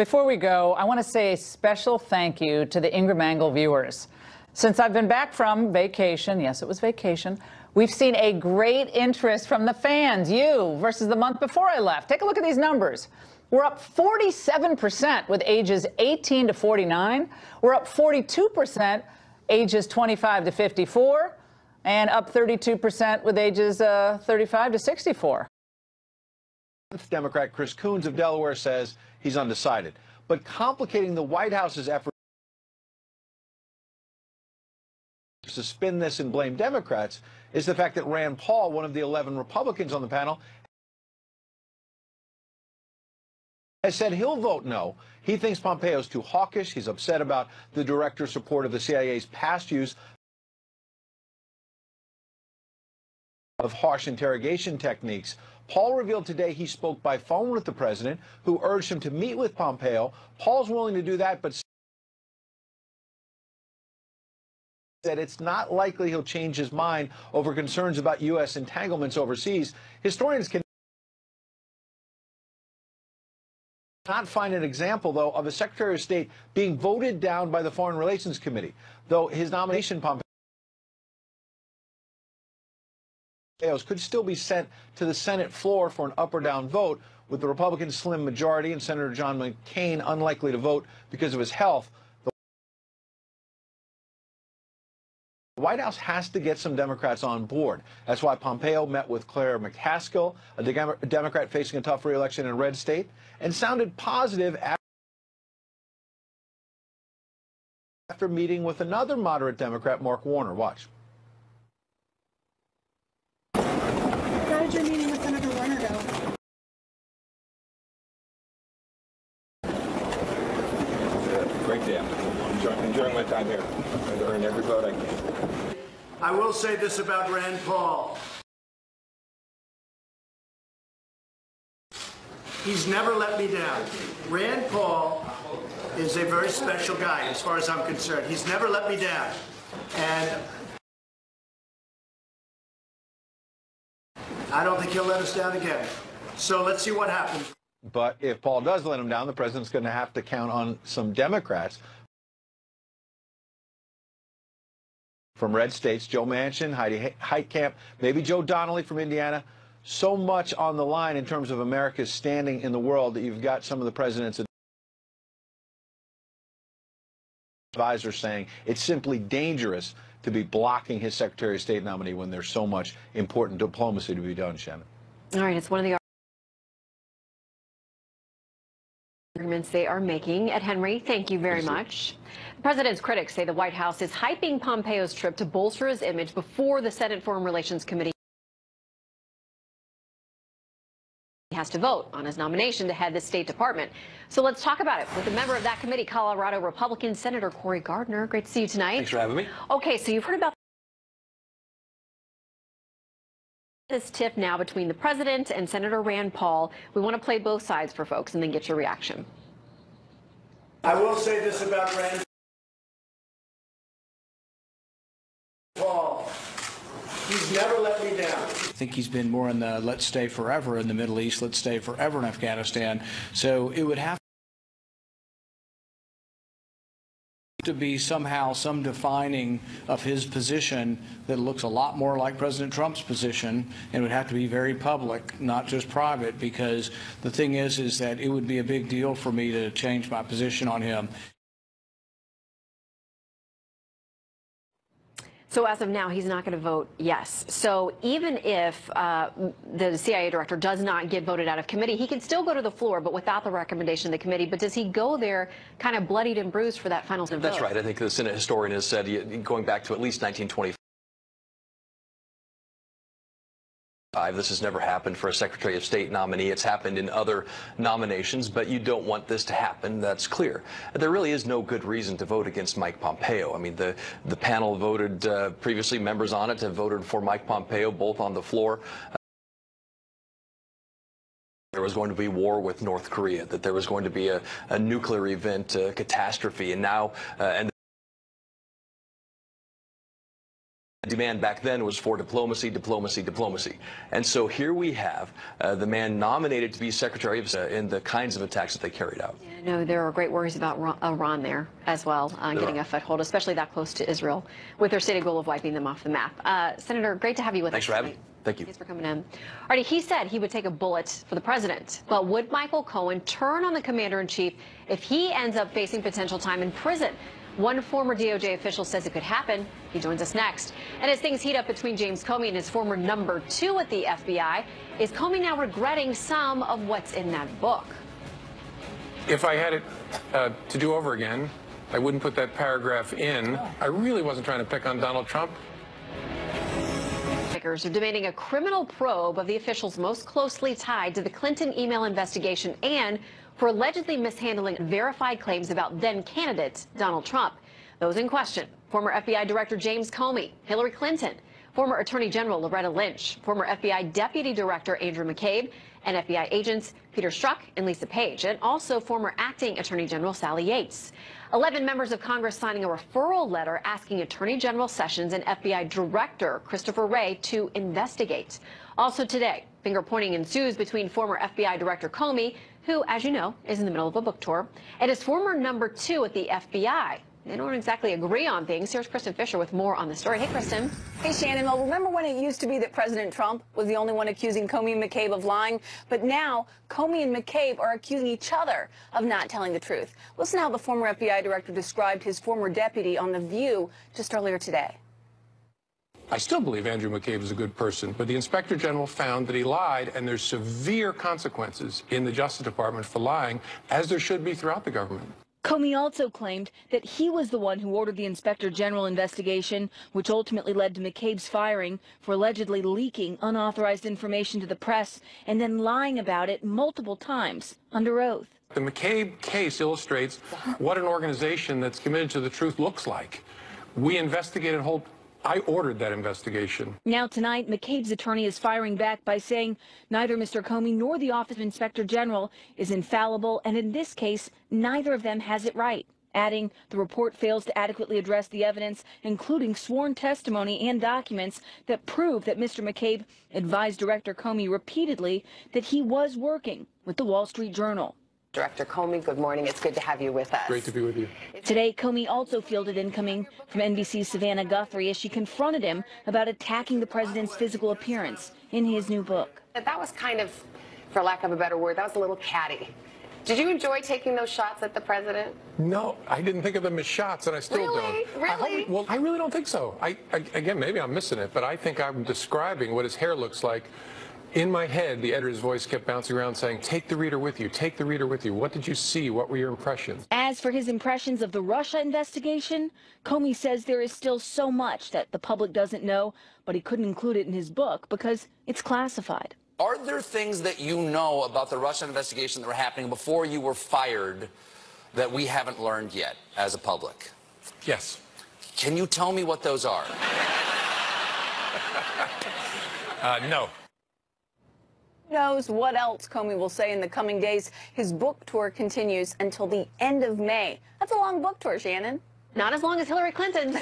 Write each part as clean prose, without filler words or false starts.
Before we go, I want to say a special thank you to the Ingram Angle viewers. Since I've been back from vacation, yes, it was vacation, we've seen a great interest from the fans, you, versus the month before I left. Take a look at these numbers. We're up 47% with ages 18 to 49. We're up 42% ages 25 to 54, and up 32% with ages 35 to 64. Democrat Chris Coons of Delaware says he's undecided. But complicating the White House's effort to spin this and blame Democrats is the fact that Rand Paul, one of the 11 Republicans on the panel, has said he'll vote no. He thinks Pompeo's too hawkish. He's upset about the director's support of the CIA's past use of harsh interrogation techniques. Paul revealed today he spoke by phone with the president, who urged him to meet with Pompeo. Paul's willing to do that, but said it's not likely he'll change his mind over concerns about U.S. entanglements overseas. Historians can not find an example, though, of a Secretary of State being voted down by the Foreign Relations Committee, though his nomination, could still be sent to the Senate floor for an up or down vote, with the Republican slim majority and Senator John McCain unlikely to vote because of his health. The White House has to get some Democrats on board. That's why Pompeo met with Claire McCaskill, a Democrat facing a tough re-election in a red state, and sounded positive after meeting with another moderate Democrat, Mark Warner. Watch. How did your meeting with Senator Warner go? Great day. I'm enjoying my time here. I earn every vote I can. I will say this about Rand Paul. He's never let me down. Rand Paul is a very special guy as far as I'm concerned. He's never let me down. And I don't think he'll let us down again. So let's see what happens. But if Paul does let him down, the president's going to have to count on some Democrats from red states, Joe Manchin, Heidi Heitkamp, maybe Joe Donnelly from Indiana. So much on the line in terms of America's standing in the world that you've got some of the president's advisors saying it's simply dangerous to be blocking his Secretary of State nominee when there's so much important diplomacy to be done, Shannon. All right, it's one of the arguments they are making. Ed Henry, thank you very much. The president's critics say the White House is hyping Pompeo's trip to bolster his image before the Senate Foreign Relations Committee has to vote on his nomination to head the State Department. So let's talk about it with a member of that committee, Colorado Republican Senator Cory Gardner. Great to see you tonight. Thanks for having me. Okay, so you've heard about this tiff now between the president and Senator Rand Paul. We want to play both sides for folks and then get your reaction. I will say this about Rand Paul. He's never let me down. I think he's been more in the let's stay forever in the Middle East, let's stay forever in Afghanistan. So it would have to be somehow some defining of his position that looks a lot more like President Trump's position, and it would have to be very public, not just private, because the thing is that it would be a big deal for me to change my position on him. So as of now, he's not going to vote yes. So even if the CIA director does not get voted out of committee, he can still go to the floor, but without the recommendation of the committee. But does he go there kind of bloodied and bruised for that final vote? That's right. I think the Senate historian has said, going back to at least 1925, this has never happened for a Secretary of State nominee. It's happened in other nominations, but you don't want this to happen. That's clear. There really is no good reason to vote against Mike Pompeo. I mean, the panel voted, previously members on it have voted for Mike Pompeo, both on the floor. There was going to be war with North Korea, that there was going to be a nuclear event, catastrophe, and now, The demand back then was for diplomacy, diplomacy, diplomacy. And so here we have the man nominated to be Secretary of State and the kinds of attacks that they carried out. Yeah, no, there are great worries about Iran there as well, getting a foothold, especially that close to Israel, with their stated goal of wiping them off the map. Senator, great to have you with us. Thanks for having me. Thank you. Thanks for coming in. Alrighty, he said he would take a bullet for the president, but would Michael Cohen turn on the commander-in-chief if he ends up facing potential time in prison? One former DOJ official says it could happen. He joins us next. And as things heat up between James Comey and his former number 2 at the FBI, is Comey now regretting some of what's in that book? If I had it to do over again, I wouldn't put that paragraph in. I really wasn't trying to pick on Donald Trump. Are demanding a criminal probe of the officials most closely tied to the Clinton email investigation and for allegedly mishandling verified claims about then-candidate Donald Trump. Those in question: former FBI Director James Comey, Hillary Clinton, former Attorney General Loretta Lynch, former FBI Deputy Director Andrew McCabe, and FBI agents Peter Strzok and Lisa Page, and also former Acting Attorney General Sally Yates. 11 members of Congress signing a referral letter asking Attorney General Sessions and FBI Director Christopher Wray to investigate. Also today, finger-pointing ensues between former FBI Director Comey, who, as you know, is in the middle of a book tour, and his former number 2 at the FBI. They don't exactly agree on things. Here's Kristen Fisher with more on the story. Hey, Kristen. Hey, Shannon. Well, remember when it used to be that President Trump was the only one accusing Comey and McCabe of lying? But now Comey and McCabe are accusing each other of not telling the truth. Listen to how the former FBI director described his former deputy on The View just earlier today. I still believe Andrew McCabe is a good person, but the Inspector General found that he lied, and there's severe consequences in the Justice Department for lying, as there should be throughout the government. Comey also claimed that he was the one who ordered the Inspector General investigation, which ultimately led to McCabe's firing for allegedly leaking unauthorized information to the press and then lying about it multiple times under oath. The McCabe case illustrates what an organization that's committed to the truth looks like. We investigated I ordered that investigation. Now tonight, McCabe's attorney is firing back by saying neither Mr. Comey nor the Office of Inspector General is infallible, and in this case, neither of them has it right, adding the report fails to adequately address the evidence, including sworn testimony and documents that prove that Mr. McCabe advised Director Comey repeatedly that he was working with the Wall Street Journal. Director Comey, good morning. It's good to have you with us. Great to be with you. Today, Comey also fielded incoming from NBC's Savannah Guthrie as she confronted him about attacking the president's physical appearance in his new book. That was kind of, for lack of a better word, that was a little catty. Did you enjoy taking those shots at the president? No, I didn't think of them as shots, and I still don't. Really? I really don't think so. Again, maybe I'm missing it, but I think I'm describing what his hair looks like. In my head, the editor's voice kept bouncing around saying, take the reader with you, take the reader with you. What did you see? What were your impressions? As for his impressions of the Russia investigation, Comey says there is still so much that the public doesn't know, but he couldn't include it in his book because it's classified. Are there things that you know about the Russia investigation that were happening before you were fired that we haven't learned yet as a public? Yes. Can you tell me what those are? No. Who knows what else Comey will say in the coming days. His book tour continues until the end of May. That's a long book tour, Shannon. Not as long as Hillary Clinton's,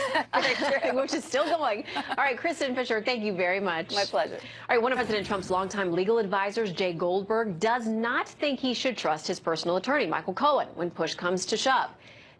which is still going. All right, Kristen Fisher, thank you very much. My pleasure. All right, one of President Trump's longtime legal advisors, Jay Goldberg, does not think he should trust his personal attorney, Michael Cohen, when push comes to shove.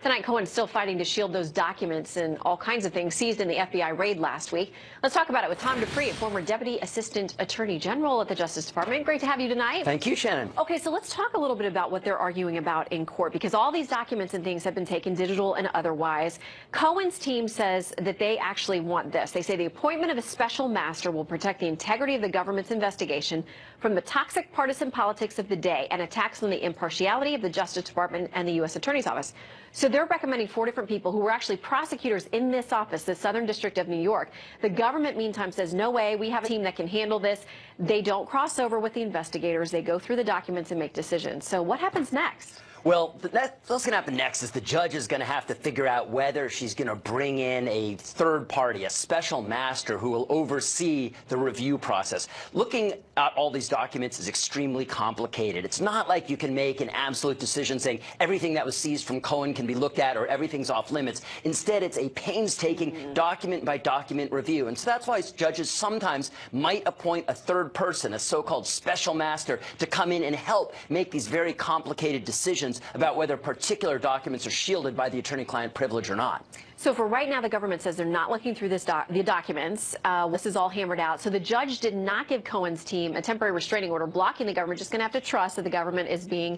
Tonight, Cohen's still fighting to shield those documents and all kinds of things seized in the FBI raid last week. Let's talk about it with Tom Dupree, former Deputy Assistant Attorney General at the Justice Department. Great to have you tonight. Thank you, Shannon. Okay, so let's talk a little bit about what they're arguing about in court, because all these documents and things have been taken digital and otherwise. Cohen's team says that they actually want this. They say the appointment of a special master will protect the integrity of the government's investigation from the toxic partisan politics of the day and attacks on the impartiality of the Justice Department and the U.S. Attorney's Office. So they're recommending 4 different people who were actually prosecutors in this office, the Southern District of New York. The government, meantime, says, no way, we have a team that can handle this. They don't cross over with the investigators. They go through the documents and make decisions. So what happens next? Well, what's going to happen next is the judge is going to have to figure out whether she's going to bring in a third party, a special master who will oversee the review process. Looking out all these documents is extremely complicated. It's not like you can make an absolute decision saying everything that was seized from Cohen can be looked at or everything's off limits. Instead, it's a painstaking document by document review. And so that's why judges sometimes might appoint a third person, a so-called special master, to come in and help make these very complicated decisions about whether particular documents are shielded by the attorney-client privilege or not. So for right now, the government says they're not looking through the documents. This is all hammered out. So the judge did not give Cohen's team a temporary restraining order blocking the government. Just going to have to trust that the government is being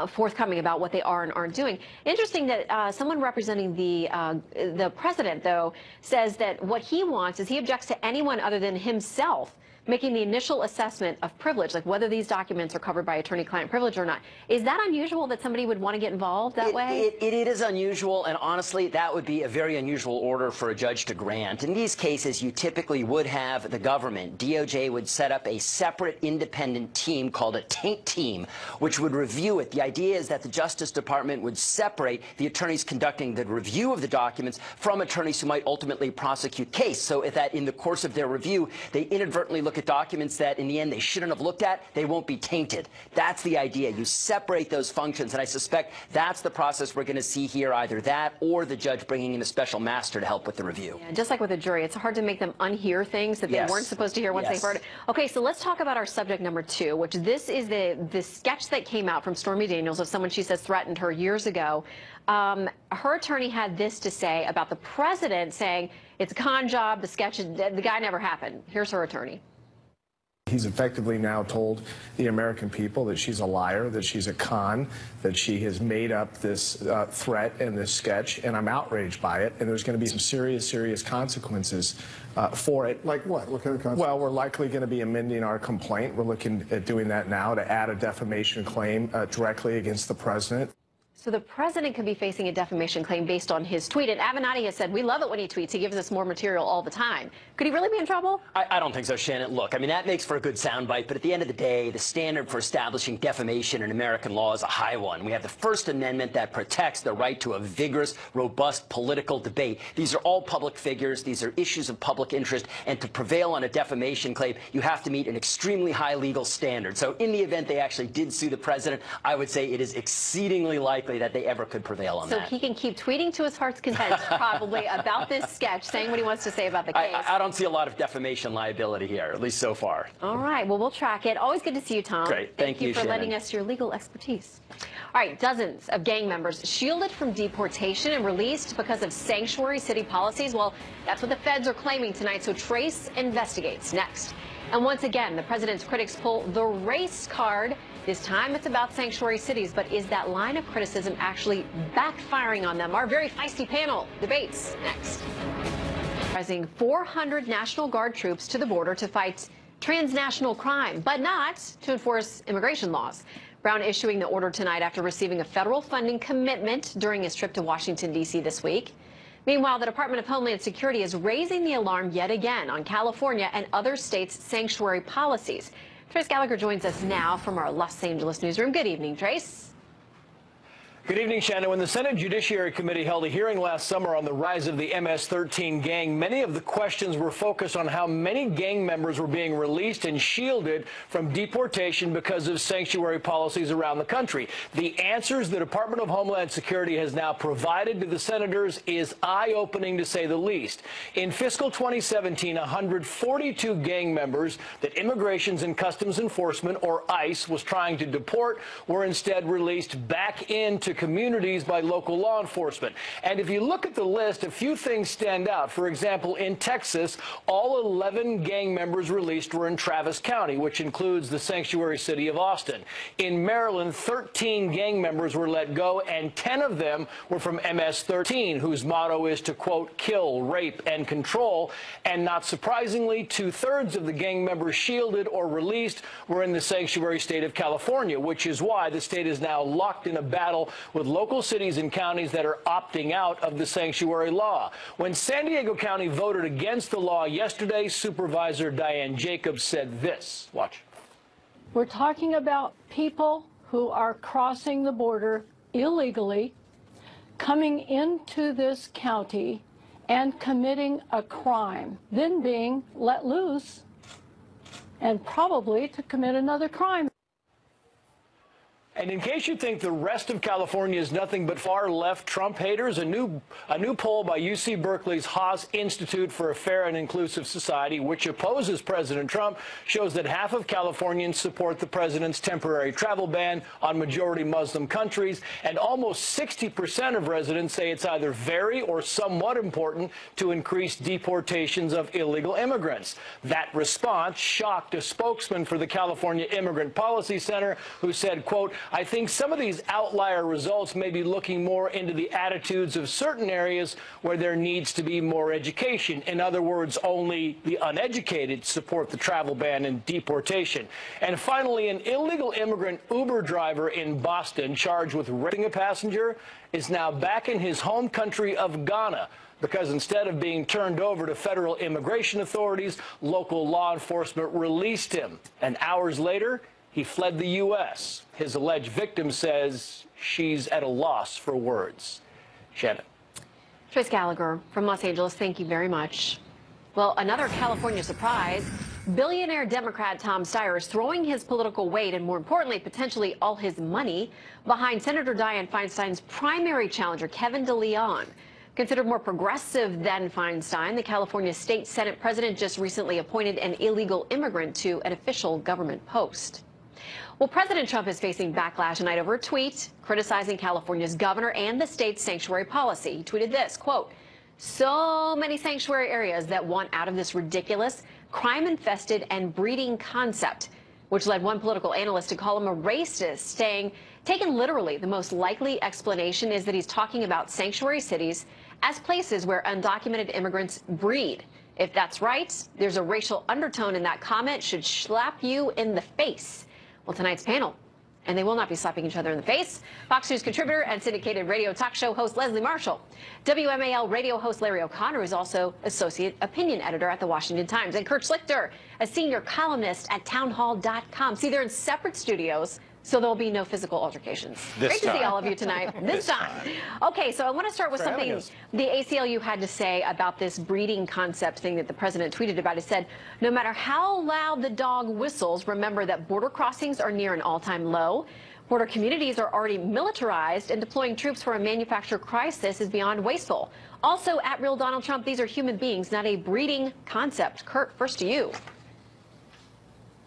forthcoming about what they are and aren't doing. Interesting that someone representing the president, though, says that what he wants is he objects to anyone other than himself making the initial assessment of privilege, like whether these documents are covered by attorney-client privilege or not. Is that unusual that somebody would want to get involved that way? It is unusual, and honestly, that would be a very unusual order for a judge to grant. In these cases, you typically would have the government, DOJ, would set up a separate independent team called a taint team, which would review it. The idea is that the Justice Department would separate the attorneys conducting the review of the documents from attorneys who might ultimately prosecute case, so if that in the course of their review, they inadvertently look at documents that in the end they shouldn't have looked at, they won't be tainted. That's the idea. You separate those functions, and I suspect that's the process we're going to see here, either that or the judge bringing in a special master to help with the review. Yeah, just like with a jury, it's hard to make them unhear things that they weren't supposed to hear once they've heard it. Okay, so let's talk about our subject number 2, which this is the sketch that came out from Stormy Daniels of someone she says threatened her years ago. Her attorney had this to say about the president, saying it's a con job, the sketch, the guy never happened. Here's her attorney. He's effectively now told the American people that she's a liar, that she's a con, that she has made up this threat and this sketch, and I'm outraged by it, and there's going to be some serious consequences for it. Like what? What kind of consequences? Well, we're likely going to be amending our complaint. We're looking at doing that now to add a defamation claim directly against the president. So the president could be facing a defamation claim based on his tweet. And Avenatti has said, we love it when he tweets. He gives us more material all the time. Could he really be in trouble? I don't think so, Shannon. Look, I mean, that makes for a good soundbite, but at the end of the day, the standard for establishing defamation in American law is a high one. We have the First Amendment that protects the right to a vigorous, robust political debate. These are all public figures. These are issues of public interest. And to prevail on a defamation claim, you have to meet an extremely high legal standard. So in the event they actually did sue the president, I would say it is exceedingly likely that they ever could prevail on that. So he can keep tweeting to his heart's content, probably, about this sketch, saying what he wants to say about the case. I don't see a lot of defamation liability here, at least so far. All right. Well, we'll track it. Always good to see you, Tom. Great. Thank you for Shannon. lending us your legal expertise. All right. Dozens of gang members shielded from deportation and released because of sanctuary city policies. Well, that's what the feds are claiming tonight. So Trace investigates next. And once again, the president's critics pull the race card. This time it's about sanctuary cities, but is that line of criticism actually backfiring on them? Our very feisty panel debates next. Rising 400 National Guard troops to the border to fight transnational crime, but not to enforce immigration laws. Brown issuing the order tonight after receiving a federal funding commitment during his trip to Washington, D.C. this week. Meanwhile, the Department of Homeland Security is raising the alarm yet again on California and other states' sanctuary policies. Trace Gallagher joins us now from our Los Angeles newsroom. Good evening, Trace. Good evening, Shannon. When the Senate Judiciary Committee held a hearing last summer on the rise of the MS-13 gang, many of the questions were focused on how many gang members were being released and shielded from deportation because of sanctuary policies around the country. The answers the Department of Homeland Security has now provided to the senators is eye-opening, to say the least. In fiscal 2017, 142 gang members that Immigration and Customs Enforcement, or ICE, was trying to deport were instead released back into communities by local law enforcement. And if you look at the list, a few things stand out. For example, in Texas, all 11 gang members released were in Travis County, which includes the sanctuary city of Austin. In Maryland, 13 gang members were let go, and 10 of them were from MS-13, whose motto is to, quote, kill, rape, and control. And not surprisingly, 2/3 of the gang members shielded or released were in the sanctuary state of California, which is why the state is now locked in a battle with local cities and counties that are opting out of the sanctuary law. When San Diego County voted against the law yesterday, Supervisor Diane Jacobs said this. Watch. We're talking about people who are crossing the border illegally, coming into this county and committing a crime, then being let loose and probably to commit another crime. And in case you think the rest of California is nothing but far-left Trump haters, a new poll by UC Berkeley's Haas Institute for a Fair and Inclusive Society, which opposes President Trump, shows that half of Californians support the president's temporary travel ban on majority Muslim countries, and almost 60% of residents say it's either very or somewhat important to increase deportations of illegal immigrants. That response shocked a spokesman for the California Immigrant Policy Center, who said, quote, "I think some of these outlier results may be looking more into the attitudes of certain areas where there needs to be more education. In other words, only the uneducated support the travel ban and deportation." And finally, an illegal immigrant Uber driver in Boston charged with raping a passenger is now back in his home country of Ghana, because instead of being turned over to federal immigration authorities, local law enforcement released him. And hours later, he fled the U.S. His alleged victim says she's at a loss for words. Shannon. Trace Gallagher from Los Angeles, thank you very much. Well, another California surprise. Billionaire Democrat Tom Steyer is throwing his political weight and, more importantly, potentially all his money behind Senator Dianne Feinstein's primary challenger, Kevin DeLeon. Considered more progressive than Feinstein, the California State Senate president just recently appointed an illegal immigrant to an official government post. Well, President Trump is facing backlash tonight over a tweet criticizing California's governor and the state's sanctuary policy. He tweeted this, quote, "So many sanctuary areas that want out of this ridiculous, crime-infested and breeding concept," which led one political analyst to call him a racist, saying, taken literally, the most likely explanation is that he's talking about sanctuary cities as places where undocumented immigrants breed. If that's right, there's a racial undertone in that comment, should slap you in the face. Well, tonight's panel, and they will not be slapping each other in the face. Fox News contributor and syndicated radio talk show host Leslie Marshall. WMAL radio host Larry O'Connor is also associate opinion editor at the Washington Times. And Kurt Schlichter, a senior columnist at townhall.com. See, they're in separate studios, so there'll be no physical altercations. Great to see all of you tonight. This time. Okay, so I want to start with something the ACLU had to say about this breeding concept thing that the president tweeted about. It said, no matter how loud the dog whistles, remember that border crossings are near an all-time low. Border communities are already militarized, and deploying troops for a manufactured crisis is beyond wasteful. Also, at Real Donald Trump, these are human beings, not a breeding concept. Kurt, first to you.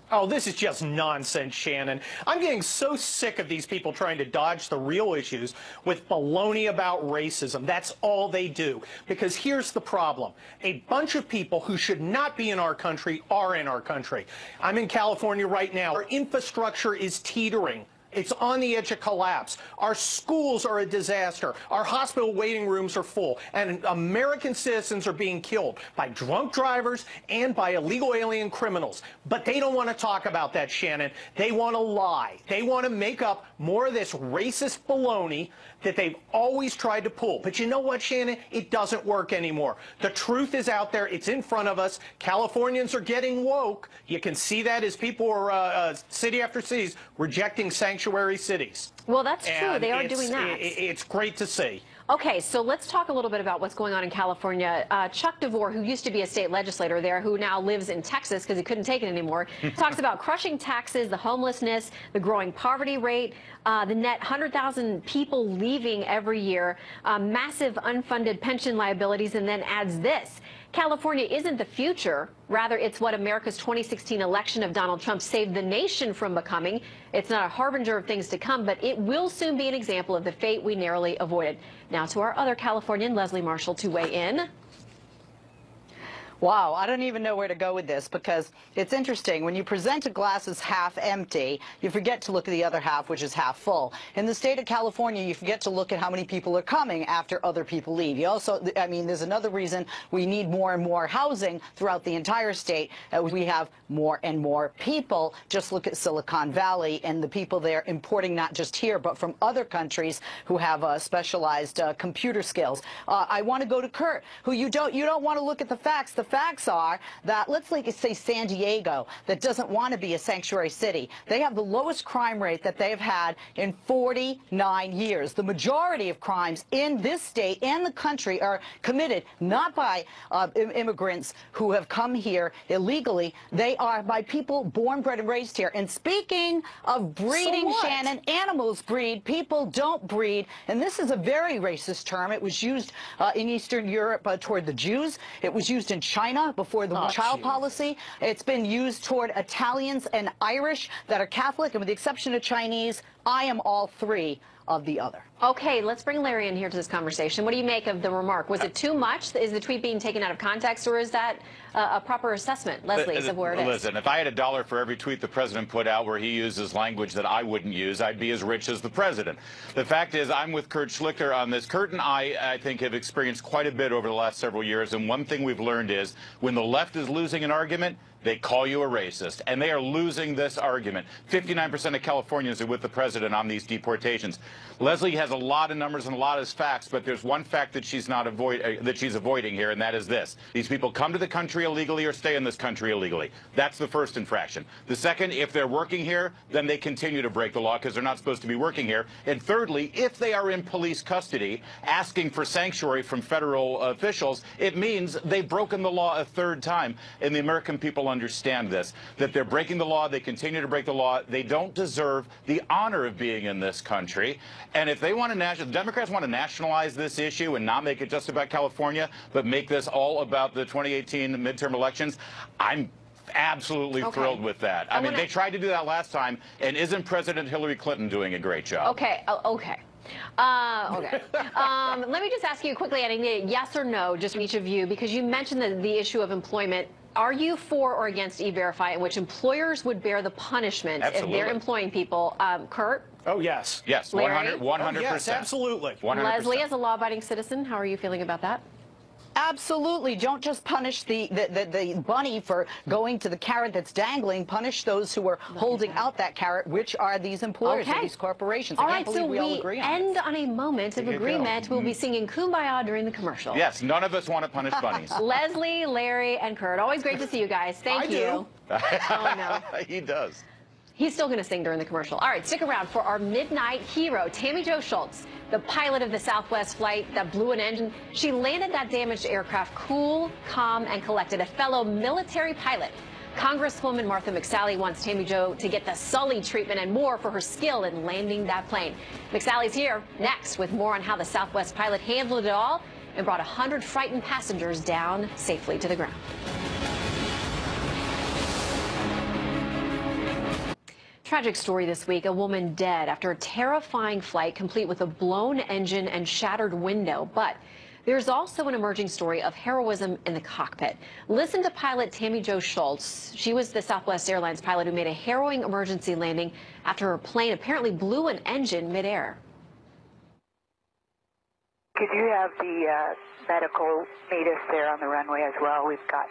Oh, this is just nonsense, Shannon. I'm getting so sick of these people trying to dodge the real issues with baloney about racism. That's all they do. Because here's the problem. A bunch of people who should not be in our country are in our country. I'm in California right now. Our infrastructure is teetering. It's on the edge of collapse. Our schools are a disaster. Our hospital waiting rooms are full. And American citizens are being killed by drunk drivers and by illegal alien criminals. But they don't want to talk about that, Shannon. They want to lie. They want to make up more of this racist baloney that they've always tried to pull. But you know what, Shannon? It doesn't work anymore. The truth is out there. It's in front of us. Californians are getting woke. You can see that as people are, city after city, rejecting sanctuary cities. Well, that's true. And they are doing that. It's great to see. Okay, so let's talk a little bit about what's going on in California. Chuck DeVore, who used to be a state legislator there, who now lives in Texas because he couldn't take it anymore, talks about crushing taxes, the homelessness, the growing poverty rate, the net 100,000 people leaving every year, massive unfunded pension liabilities, and then adds this. California isn't the future. Rather, it's what America's 2016 election of Donald Trump saved the nation from becoming. It's not a harbinger of things to come, but it will soon be an example of the fate we narrowly avoided. Now to our other Californian, Leslie Marshall, to weigh in. Wow, I don't even know where to go with this, because it's interesting. When you present a glass as half empty, you forget to look at the other half, which is half full. In the state of California, you forget to look at how many people are coming after other people leave. You also, I mean, there's another reason we need more and more housing throughout the entire state. We have more and more people. Just look at Silicon Valley and the people there importing not just here, but from other countries who have specialized computer skills. I want to go to Kurt, who you don't want to look at the facts. The facts are that, let's say San Diego, that doesn't want to be a sanctuary city. They have the lowest crime rate that they've had in 49 years. The majority of crimes in this state and the country are committed not by immigrants who have come here illegally. They are by people born, bred, and raised here. And speaking of breeding, Shannon, animals breed, people don't breed. And this is a very racist term. It was used in Eastern Europe toward the Jews. It was used in China before the one-child policy. It's been used toward Italians and Irish that are Catholic, and with the exception of Chinese, I am all three of the other. Okay, let's bring Larry in here to this conversation. What do you make of the remark? Was it too much? Is the tweet being taken out of context, or is that a proper assessment, Leslie, of where it is? Listen, if I had $1 for every tweet the president put out where he uses language that I wouldn't use, I'd be as rich as the president. The fact is, I'm with Kurt Schlichter on this. Kurt and I think, have experienced quite a bit over the last several years, and one thing we've learned is when the left is losing an argument, they call you a racist, and they are losing this argument. 59% of Californians are with the president on these deportations. Leslie has a lot of numbers and a lot of facts, but there's one fact that she's avoiding here, and that is this: these people come to the country illegally or stay in this country illegally. That's the first infraction. The second, if they're working here, then they continue to break the law because they're not supposed to be working here. And thirdly, if they are in police custody asking for sanctuary from federal officials, it means they've broken the law a third time, and the American people understand this, that they're breaking the law, they continue to break the law, they don't deserve the honor of being in this country. And if they want to the Democrats want to nationalize this issue and not make it just about California, but make this all about the 2018 midterm elections, I'm absolutely thrilled with that. I mean, they tried to do that last time, and isn't President Hillary Clinton doing a great job? Okay, okay. Let me just ask you quickly, I need a yes or no, just from each of you, because you mentioned the issue of employment. Are you for or against E-Verify, in which employers would bear the punishment if they're employing people? Kurt? Oh, yes. Yes, 100%. 100%. Yes, absolutely. 100%. Leslie, as a law-abiding citizen, how are you feeling about that? Absolutely. Don't just punish the bunny for going to the carrot that's dangling. Punish those who are holding out that carrot, which are these employers and these corporations. All I can't right, so believe we all agree on end on a moment of agreement. We'll be singing Kumbaya during the commercial. Yes, none of us want to punish bunnies. Leslie, Larry, and Kurt, always great to see you guys. Thank you. Oh, no. He does. He's still going to sing during the commercial. All right, stick around for our midnight hero, Tammy Jo Schultz, the pilot of the Southwest flight that blew an engine. She landed that damaged aircraft cool, calm, and collected. A fellow military pilot. Congresswoman Martha McSally wants Tammy Jo to get the Sully treatment and more for her skill in landing that plane. McSally's here next with more on how the Southwest pilot handled it all and brought 100 frightened passengers down safely to the ground. Tragic story this week, a woman dead after a terrifying flight complete with a blown engine and shattered window. But there's also an emerging story of heroism in the cockpit. Listen to pilot Tammy Jo Schultz. She was the Southwest Airlines pilot who made a harrowing emergency landing after her plane apparently blew an engine midair. Could you have the medical meet us there on the runway as well? We've got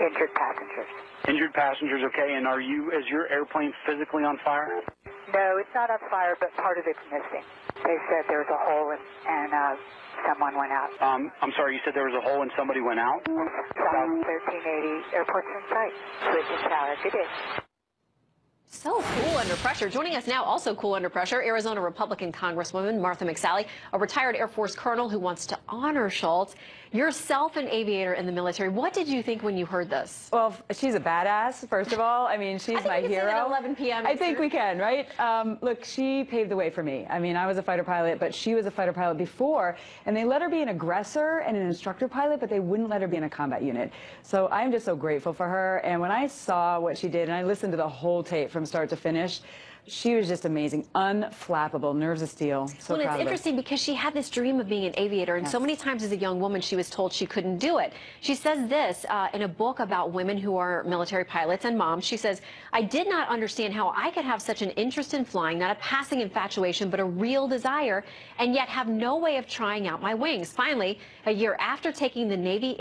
injured passengers. Injured passengers, okay, and is your airplane physically on fire? No, it's not on fire, but part of it's missing. They said there was a hole and someone went out. I'm sorry, you said there was a hole and somebody went out? South 1380, airport's in sight. Switching tower, it is. So cool under pressure. Joining us now, also cool under pressure, Arizona Republican Congresswoman Martha McSally, a retired Air Force colonel who wants to honor Schultz. Yourself an aviator in the military. What did you think when you heard this? Well, she's a badass, first of all. I mean, she's my hero. I think we can say that at 11 p.m. I think we can, right? Look, she paved the way for me. I mean, I was a fighter pilot, but she was a fighter pilot before, and they let her be an aggressor and an instructor pilot, but they wouldn't let her be in a combat unit. So I'm just so grateful for her. And when I saw what she did, and I listened to the whole tape from start to finish, she was just amazing, unflappable, nerves of steel. So well, proud it's of her. interesting because she had this dream of being an aviator, and so many times as a young woman she was told she couldn't do it. She says this in a book about women who are military pilots and moms. She says, I did not understand how I could have such an interest in flying, not a passing infatuation, but a real desire, and yet have no way of trying out my wings. Finally, a year after taking the Navy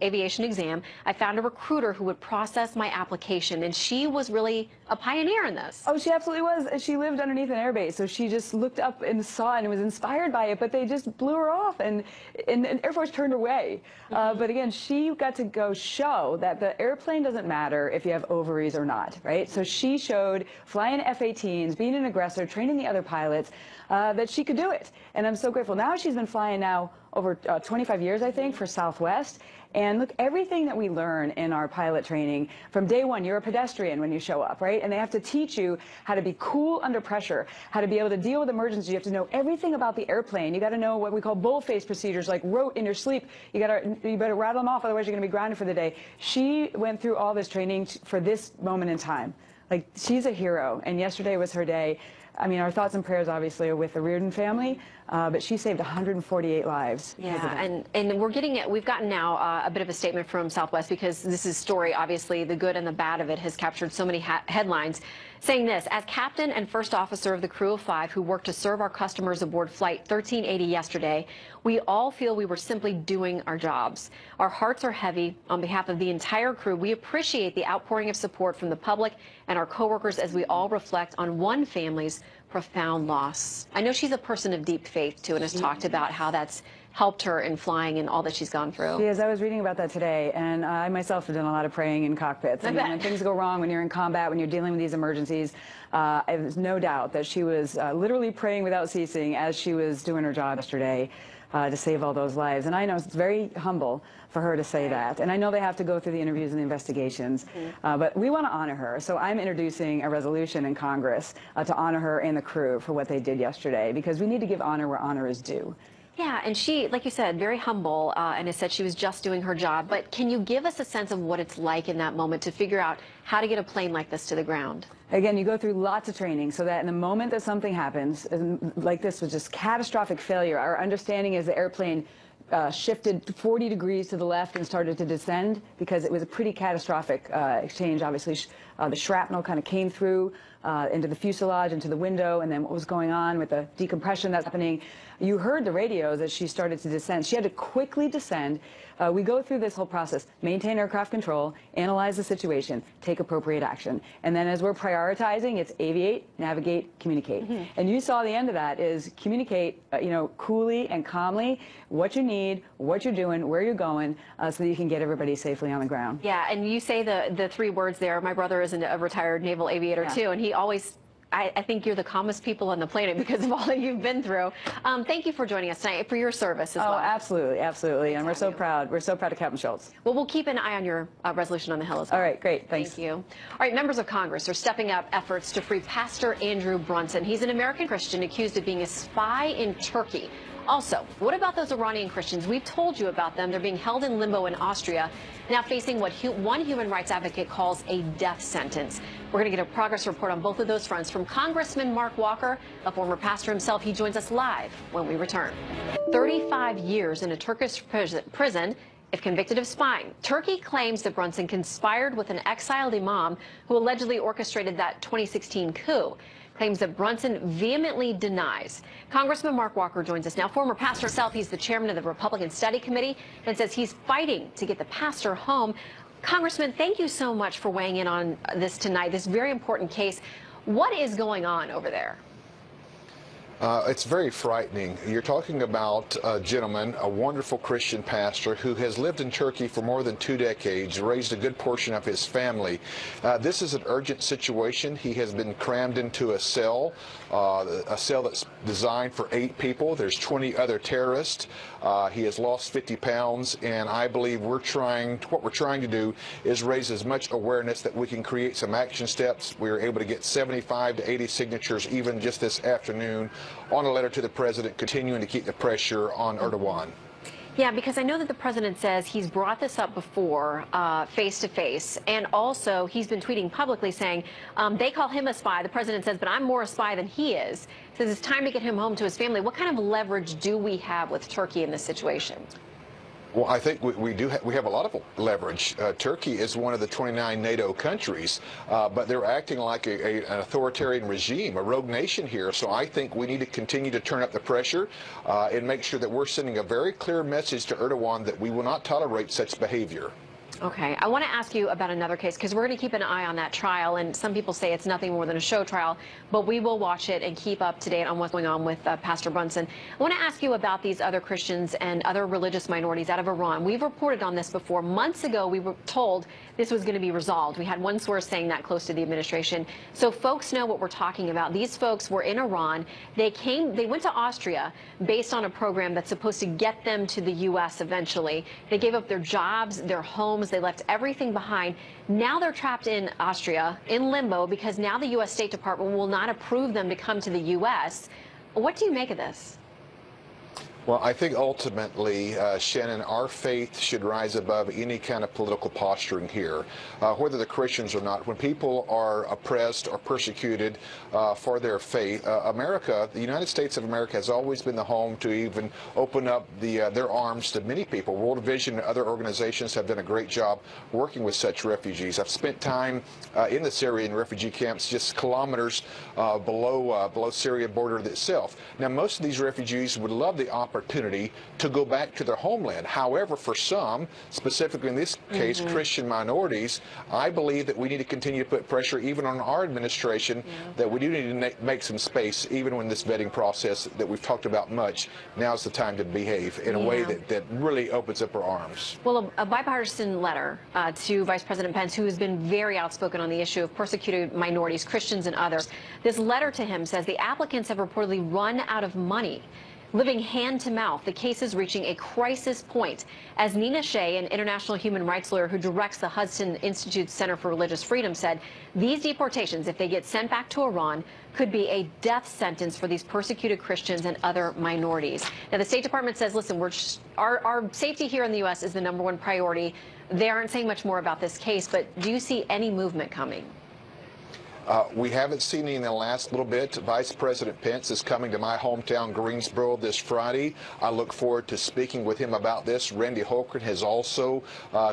aviation exam, I found a recruiter who would process my application, and she was really a pioneer in this. Oh, she absolutely was. was she lived underneath an airbase, so she just looked up and saw and was inspired by it, but they just blew her off, and Air Force turned her away. But again, she got to go show that the airplane doesn't matter if you have ovaries or not, right? So she showed flying F-18s, being an aggressor, training the other pilots, that she could do it. And I'm so grateful. Now she's been flying now over 25 years, I think, for Southwest. And look, everything that we learn in our pilot training, from day one, you're a pedestrian when you show up, right? And they have to teach you how to be cool under pressure, how to be able to deal with emergencies. You have to know everything about the airplane. You got to know what we call bullface procedures, like rote in your sleep. You better rattle them off, otherwise you're going to be grounded for the day. She went through all this training for this moment in time. Like, she's a hero, and yesterday was her day. I mean, our thoughts and prayers obviously are with the Reardon family, but she saved 148 lives. Yeah, and we've gotten now a bit of a statement from Southwest, because this is story, obviously, the good and the bad of it has captured so many headlines, saying this: as captain and first officer of the crew of 5 who worked to serve our customers aboard Flight 1380 yesterday, we all feel we were simply doing our jobs. Our hearts are heavy. On behalf of the entire crew, we appreciate the outpouring of support from the public and our coworkers as we all reflect on one family's profound loss. I know she's a person of deep faith, too, and has talked about how that's helped her in flying and all that she's gone through. Yes, I was reading about that today, and I myself have done a lot of praying in cockpits. And when things go wrong, when you're in combat, when you're dealing with these emergencies, there's no doubt that she was literally praying without ceasing as she was doing her job yesterday to save all those lives. And I know it's very humble for her to say that. And I know they have to go through the interviews and the investigations, but we want to honor her. So I'm introducing a resolution in Congress to honor her and the crew for what they did yesterday, because we need to give honor where honor is due. Yeah, and she, like you said, very humble, and has said she was just doing her job. But can you give us a sense of what it's like in that moment to figure out how to get a plane like this to the ground? Again, you go through lots of training so that in the moment that something happens, like this was just catastrophic failure, our understanding is the airplane shifted 40 degrees to the left and started to descend, because it was a pretty catastrophic exchange. Obviously, the shrapnel kind of came through into the fuselage, into the window, and then what was going on with the decompression that's happening. You heard the radios as she started to descend. She had to quickly descend. We go through this whole process: maintain aircraft control, analyze the situation, take appropriate action. And then as we're prioritizing, it's aviate, navigate, communicate. And you saw the end of that is communicate, coolly and calmly what you need, what you're doing, where you're going, so that you can get everybody safely on the ground. Yeah, and you say the 3 words there. My brother is a retired naval aviator, too, and he always... I think you're the calmest people on the planet because of all that you've been through. Thank you for joining us tonight, for your service as well. Oh, absolutely, absolutely. And we're so proud. We're so proud of Captain Schultz. Well, we'll keep an eye on your resolution on the Hill as well. All right, great. Thanks. Thank you. All right, members of Congress are stepping up efforts to free Pastor Andrew Brunson. He's an American Christian accused of being a spy in Turkey. Also, what about those Iranian Christians? We've told you about them. They're being held in limbo in Austria, now facing what one human rights advocate calls a death sentence. We're going to get a progress report on both of those fronts from Congressman Mark Walker, a former pastor himself. He joins us live when we return. 35 years in a Turkish prison if convicted of spying. Turkey claims that Brunson conspired with an exiled imam who allegedly orchestrated that 2016 coup. Claims that Brunson vehemently denies. Congressman Mark Walker joins us now. Former pastor himself, he's the chairman of the Republican Study Committee, and says he's fighting to get the pastor home. Congressman, thank you so much for weighing in on this tonight, this very important case. What is going on over there? It's very frightening. You're talking about a gentleman, a wonderful Christian pastor who has lived in Turkey for more than 2 decades, raised a good portion of his family. This is an urgent situation. He has been crammed into a cell that's designed for 8 people. There's 20 other terrorists. He has lost 50 pounds, and I believe what we're trying to do is raise as much awareness that we can create some action steps. We were able to get 75 to 80 signatures even just this afternoon on a letter to the president, continuing to keep the pressure on Erdogan. Yeah, because I know that the president says he's brought this up before, face to face, and also he's been tweeting publicly saying they call him a spy. The president says, but I'm more a spy than he is. Says it's time to get him home to his family. What kind of leverage do we have with Turkey in this situation? Well, I think we have a lot of leverage. Turkey is one of the 29 NATO countries, but they're acting like an authoritarian regime, a rogue nation here. So I think we need to continue to turn up the pressure and make sure that we're sending a very clear message to Erdogan that we will not tolerate such behavior. Okay, I want to ask you about another case because we're going to keep an eye on that trial, and some people say it's nothing more than a show trial, but we will watch it and keep up to date on what's going on with Pastor Brunson. I want to ask you about these other Christians and other religious minorities out of Iran. We've reported on this before. Months ago, we were told this was going to be resolved. We had one source saying that close to the administration. So folks know what we're talking about. These folks were in Iran. They went to Austria based on a program that's supposed to get them to the U.S. eventually. They gave up their jobs, their homes. They left everything behind. Now they're trapped in Austria in limbo because now the U.S. State Department will not approve them to come to the U.S. What do you make of this? Well, I think ultimately, Shannon, our faith should rise above any kind of political posturing here, whether they're Christians or not. When people are oppressed or persecuted for their faith, America, the United States of America, has always been the home to even open up their arms to many people. World Vision and other organizations have done a great job working with such refugees. I've spent time in the Syrian refugee camps just kilometers below Syria border itself. Now, most of these refugees would love the opportunity to go back to their homeland. However, for some, specifically in this case, Christian minorities, I believe that we need to continue to put pressure even on our administration that we do need to make some space, even when this vetting process that we've talked about much, now's the time to behave in a way that really opens up our arms. Well, a bipartisan letter to Vice President Pence, who has been very outspoken on the issue of persecuted minorities, Christians and others. This letter to him says the applicants have reportedly run out of money. Living hand to mouth, the case is reaching a crisis point. As Nina Shea, an international human rights lawyer who directs the Hudson Institute Center for Religious Freedom, said, these deportations, if they get sent back to Iran, could be a death sentence for these persecuted Christians and other minorities. Now, the State Department says, listen, our safety here in the U.S. is the #1 priority. They aren't saying much more about this case, but do you see any movement coming? We haven't seen any in the last little bit. Vice President Pence is coming to my hometown, Greensboro, this Friday. I look forward to speaking with him about this. Randy Holcomb has also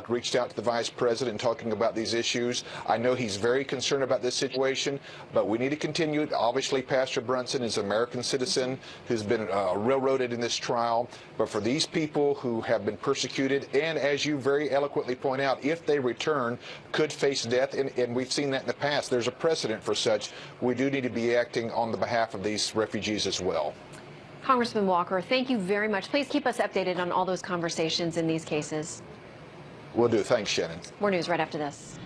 reached out to the Vice President talking about these issues. I know he's very concerned about this situation, but we need to continue. Obviously, Pastor Brunson is an American citizen who's been railroaded in this trial. But for these people who have been persecuted, and as you very eloquently point out, if they return, could face death, and we've seen that in the past. There's a precedent for such. We do need to be acting on the behalf of these refugees as well. Congressman Walker, thank you very much. Please keep us updated on all those conversations in these cases. Will do. Thanks, Shannon. More news right after this.